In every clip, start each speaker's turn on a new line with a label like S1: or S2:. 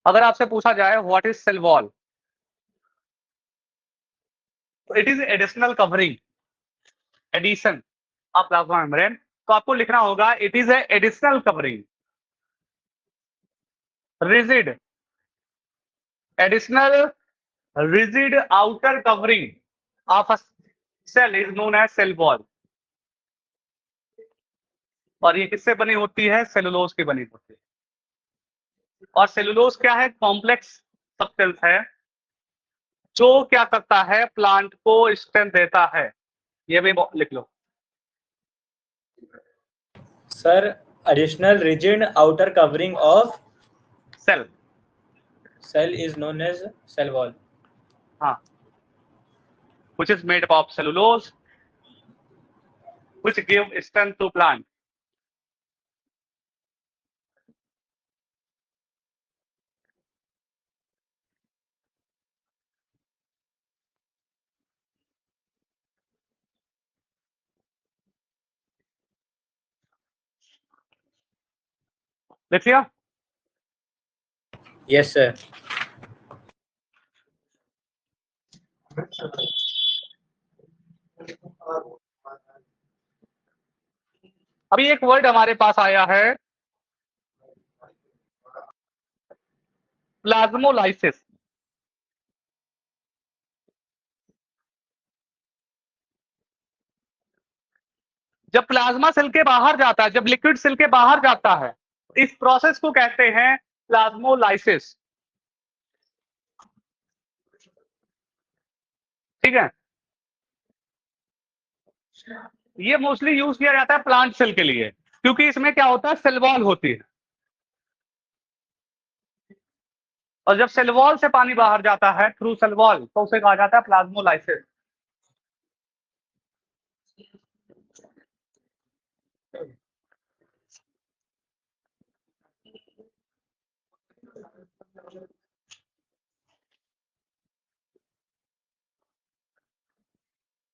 S1: अगर आपसे पूछा जाए व्हाट इज सेल वॉल, तो it is additional covering, addition of plasma membrane. तो आपको लिखना होगा it is a additional covering, rigid, additional rigid outer covering of a cell is known as cell wall. और ये किससे बनी होती है? सेलुलोज की बनी होती है। और सेलुलोज क्या है? कॉम्प्लेक्स सब्सटेंस है जो क्या करता है? प्लांट को स्ट्रेंथ देता है। ये भी लिख लो
S2: sir, additional rigid outer covering of
S1: cell.
S2: cell is known as cell wall.
S1: हाँ, which is made up of cellulose which give strength to plant। देखिए
S2: Yes, sir.
S1: अभी एक वर्ड हमारे पास आया है प्लाज्मोलाइसिस। जब प्लाज्मा सेल के बाहर जाता है, जब लिक्विड सेल के बाहर जाता है, इस प्रोसेस को कहते हैं प्लाज्मोलाइसिस। ठीक है, ये मोस्टली यूज किया जाता है प्लांट सेल के लिए, क्योंकि इसमें क्या होता है? सेल वॉल होती है, और जब सेल वॉल से पानी बाहर जाता है थ्रू सेल वॉल, तो उसे कहा जाता है प्लाज्मोलाइसिस।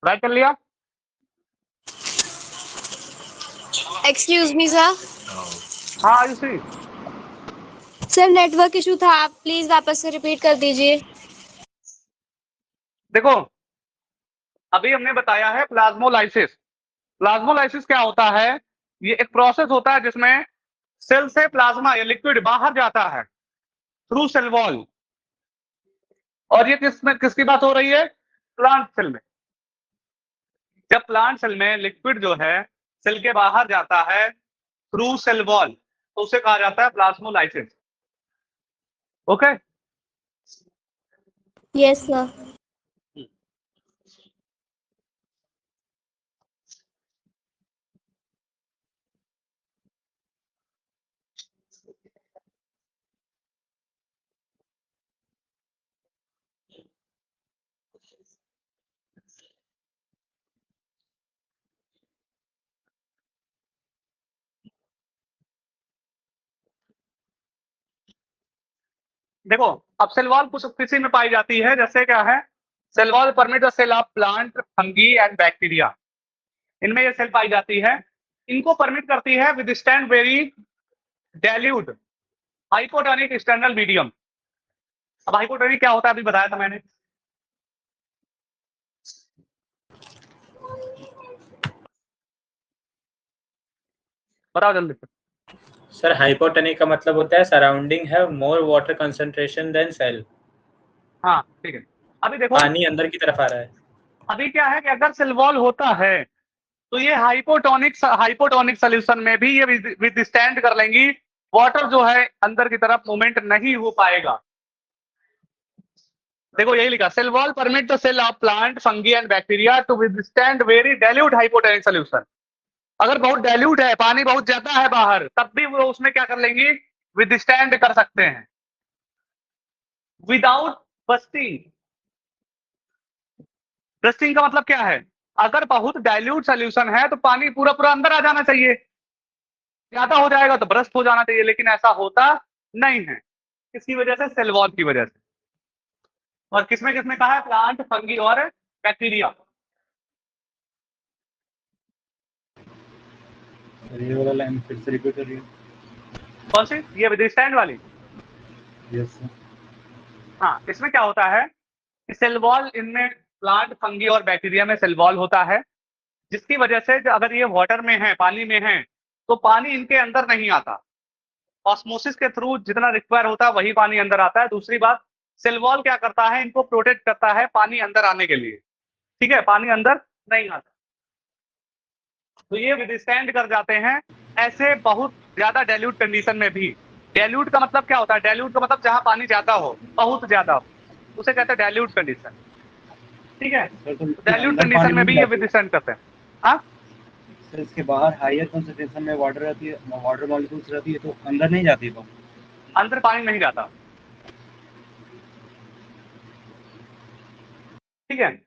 S1: राइट कर लिया?
S3: Excuse me sir.
S1: हाँ आयुषी,
S3: सर नेटवर्क इशू था, आप प्लीज वापस से रिपीट कर दीजिए।
S1: देखो अभी हमने बताया है प्लाज्मोलाइसिस। प्लाज्मोलाइसिस क्या होता है? ये एक प्रोसेस होता है जिसमें सेल से प्लाज्मा या लिक्विड बाहर जाता है थ्रू सेल वॉल। और ये किसकी बात हो रही है? प्लांट सेल में। जब प्लांट सेल में लिक्विड जो है सेल के बाहर जाता है थ्रू सेल वॉल, तो उसे कहा जाता है प्लाज्मोलाइसिस। Okay,
S3: yes sir.
S1: देखो अब सेल वॉल कुछ किसी में पाई जाती है, जैसे क्या है? Cell wall permit the cell of plant, fungi and bacteria. इनमें ये सेल पाई जाती है। इनको परमिट करती है with stand very dilute hypotonic external medium. अब हाइपोटोनिक क्या होता है अभी बताया था मैंने। बताओ जल्दी से।
S2: सर, हाइपोटोनिक का मतलब होता है सराउंडिंग है more water concentration then cell.
S1: हाँ ठीक है, अभी देखो
S2: पानी अंदर की तरफ आ रहा है।
S1: अभी क्या है कि अगर सेल वॉल होता है तो ये हाइपोटोनिक सोल्यूशन में भी ये विद स्टैंड कर लेंगी। वाटर जो है अंदर की तरफ मूवमेंट नहीं हो पाएगा। देखो यही लिखा, cell wall permit the cell of plant, fungi and bacteria to withstand very dilute hypotonic solution. अगर बहुत डाइल्यूट है, पानी बहुत ज्यादा है बाहर, तब भी वो उसमें क्या कर लेंगी? विदस्टैंड कर सकते हैं विदाउट बस्टिंग। बस्टिंग का मतलब क्या है? अगर बहुत डाइल्यूट सोल्यूशन है तो पानी पूरा पूरा अंदर आ जाना चाहिए, ज्यादा हो जाएगा तो ब्रस्ट हो जाना चाहिए, लेकिन ऐसा होता नहीं है। किसकी वजह से? सेल वॉल की वजह से। और किसमें किसमें कहा है? प्लांट, फंगी और बैक्टीरिया।
S2: ये वाला लाइन फिर से रिपीट करिए।
S1: कौन सी? ये विद स्टैंड वाली।
S4: Yes sir.
S1: हाँ, इसमें क्या होता है कि सेल वॉल इनमें प्लांट, फंगी और बैक्टीरिया में सेल वॉल होता है, जिसकी वजह से अगर ये वाटर में है, पानी में है, तो पानी इनके अंदर नहीं आता। ऑस्मोसिस के थ्रू जितना रिक्वायर होता है वही पानी अंदर आता है। दूसरी बात, सेल वॉल क्या करता है, इनको प्रोटेक्ट करता है पानी अंदर आने के लिए। ठीक है, पानी अंदर नहीं आता, तो ये विदस्टैंड कर जाते हैं ऐसे बहुत ज्यादा डाइल्यूट कंडीशन में भी। डाइल्यूट का मतलब क्या होता है? डाइल्यूट का मतलब जहां पानी ज्यादा हो, बहुत ज्यादा हो, उसे कहते हैं डाइल्यूट कंडीशन। ठीक है,
S4: सर तो
S1: डाइल्यूट
S4: अंदर
S1: कंडीशन
S4: पानी
S1: में
S4: नहीं
S1: भी ये
S4: जाती।
S1: विदस्टैंड करते हैं। हाँ,
S4: सर इसके बाहर हायर कंसंट्रेशन में वाटर रहती है, वाटर मॉलिक्यूल्स रहती है, तो अंदर नहीं जाती तो।
S1: अंदर पानी नहीं जाता। ठीक है,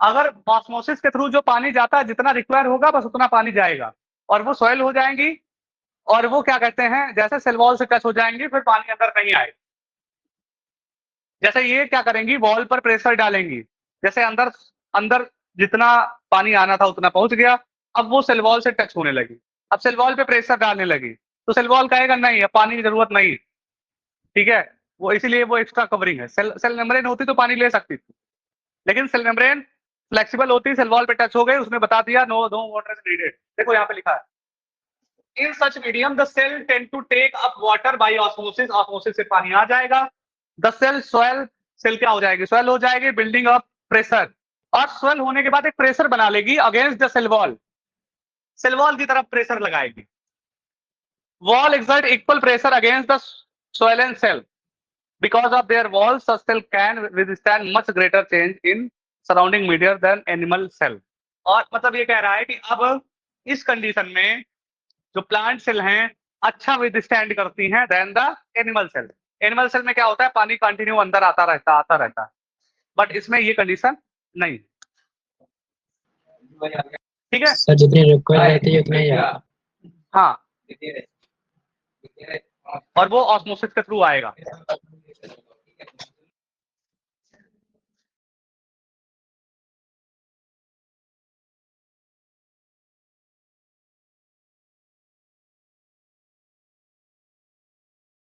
S1: अगर ऑस्मोसिस के थ्रू जो पानी जाता है, जितना रिक्वायर होगा बस उतना पानी जाएगा, और वो सॉइल हो जाएंगी, और वो क्या कहते हैं, जैसे सेल वॉल से टच हो जाएंगी फिर पानी अंदर नहीं आएगा। जैसे ये क्या करेंगी, वॉल पर प्रेशर डालेंगी, जैसे अंदर अंदर जितना पानी आना था उतना पहुंच गया, अब वो सेल वॉल से टच होने लगी, अब सेल वॉल पे प्रेशर डालने लगी, तो सेल वॉल कहेगा नहीं, अब पानी की जरूरत नहीं। ठीक है, वो इसीलिए वो एक्स्ट्रा कवरिंग है। सेल मेम्ब्रेन होती तो पानी ले सकती थी, लेकिन सेल मेम्ब्रेन फ्लेक्सिबल होती, सेल वॉल पे टच हो गई, उसने बता दिया no no water is needed. देखो यहाँ पे लिखा है, in such medium the cell tend to take up water by osmosis, osmosis से पानी आ जाएगा। द सेल सॉइल, सेल क्या हो जाएगी, सॉइल हो जाएगी, बिल्डिंग अप प्रेशर, और सॉइल होने के बाद एक प्रेशर बना लेगी against the cell wall, cell wall की तरफ प्रेशर लगाएगी। Wall exert equal pressure against the soil and cell, because of their walls such cell can withstand much greater change in surrounding media than animal cell। और मतलब ये कह रहा है कि अब इस कंडीशन में जो प्लांट सेल हैं अच्छा विदस्टैंड करती हैं than the animal cell. Animal cell में क्या होता है, पानी कंटिन्यू अंदर आता रहता है, बट इसमें ये कंडीशन नहीं। ठीक है,
S2: सर जितनी रिक्वायर रहती है उतना ही आता।
S1: हाँ, और वो ऑस्मोसिस के थ्रू आएगा।